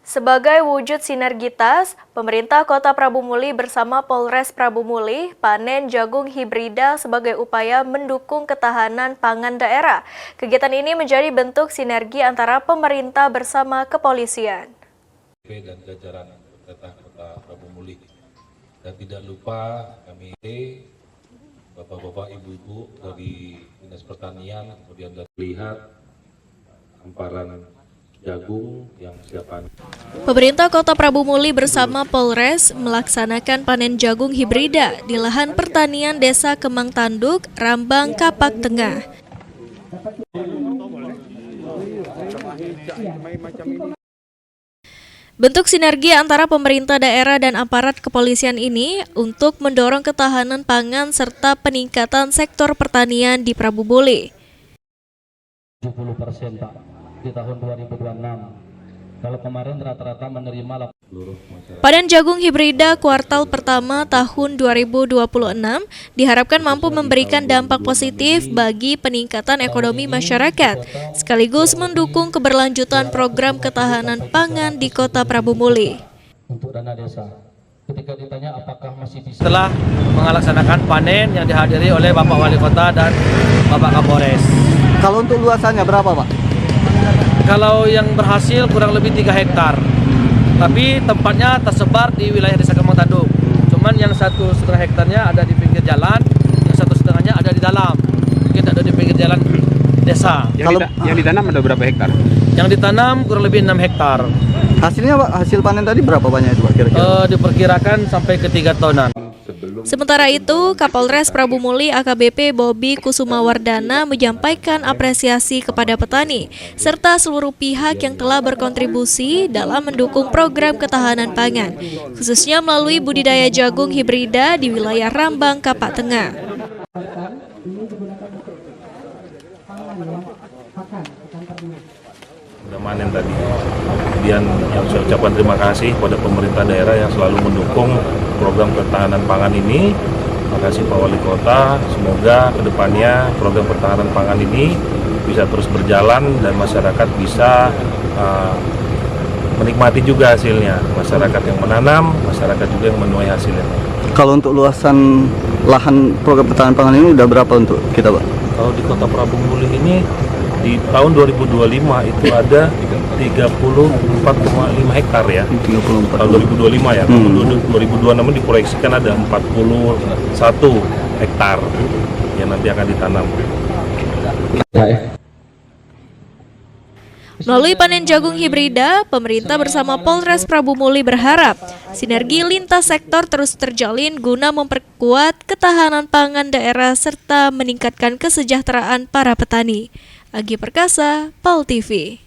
Sebagai wujud sinergitas, pemerintah Kota Prabu Muli bersama Polres Prabu Muli panen jagung hibrida sebagai upaya mendukung ketahanan pangan daerah. Kegiatan ini menjadi bentuk sinergi antara pemerintah bersama kepolisian. Dan jajaran pemerintah Kota Prabu Muli. Dan tidak lupa kami Bapak-bapak, Ibu-ibu dari Dinas Pertanian, kemudian lihat hamparan jagung yang siapan. Pemerintah Kota Prabu Muli bersama Polres melaksanakan panen jagung hibrida di lahan pertanian Desa Kemang Tanduk, Rambang, Kapak Tengah. Bentuk sinergi antara pemerintah daerah dan aparat kepolisian ini untuk mendorong ketahanan pangan serta peningkatan sektor pertanian di Prabu Muli. 70% Pak di tahun 2026. Kalau kemarin rata-rata menerima Panen jagung hibrida kuartal pertama tahun 2026 diharapkan mampu memberikan dampak positif bagi peningkatan ekonomi masyarakat, sekaligus mendukung keberlanjutan program ketahanan pangan di Kota Prabu Muli. Untuk dana desa, ketika ditanya apakah masih bisa. Setelah melaksanakan panen yang dihadiri oleh Bapak Wali Kota dan Bapak Kapolres. Kalau untuk luasannya berapa, Pak? Kalau yang berhasil kurang lebih 3 hektar, tapi tempatnya tersebar di wilayah Desa Kemang Tanduk. Cuman yang 1,5 hektarnya ada di pinggir jalan, yang 1,5-nya ada di dalam, mungkin ada di pinggir jalan desa. Yang ditanam ada berapa hektar? Yang ditanam kurang lebih 6 hektar. Hasilnya, Pak, hasil panen tadi berapa banyak itu, Pak, kira-kira? Diperkirakan sampai ke 3 tonan. Sementara itu, Kapolres Prabu Muli AKBP Bobi Kusumawardana menyampaikan apresiasi kepada petani serta seluruh pihak yang telah berkontribusi dalam mendukung program ketahanan pangan, khususnya melalui budidaya jagung hibrida di wilayah Rambang, Kapak Tengah. Sudah manen tadi. Kemudian yang saya ucapkan terima kasih kepada pemerintah daerah yang selalu mendukung program ketahanan pangan ini. Terima kasih Pak Wali Kota, semoga kedepannya program pertahanan pangan ini bisa terus berjalan dan masyarakat bisa menikmati juga hasilnya. Masyarakat yang menanam, masyarakat juga yang menuai hasilnya. Kalau untuk luasan lahan program ketahanan pangan ini udah berapa untuk kita, Pak? Kalau di Kota Prabu Muli ini di tahun 2025 itu ada 34,5 hektar ya. 34. Tahun 2025 ya. 2026 diproyeksikan ada 41 hektar yang nanti akan ditanam. Melalui panen jagung hibrida, pemerintah bersama Polres Prabu Muli berharap sinergi lintas sektor terus terjalin guna memperkuat ketahanan pangan daerah serta meningkatkan kesejahteraan para petani. Agi Perkasa, PAL TV.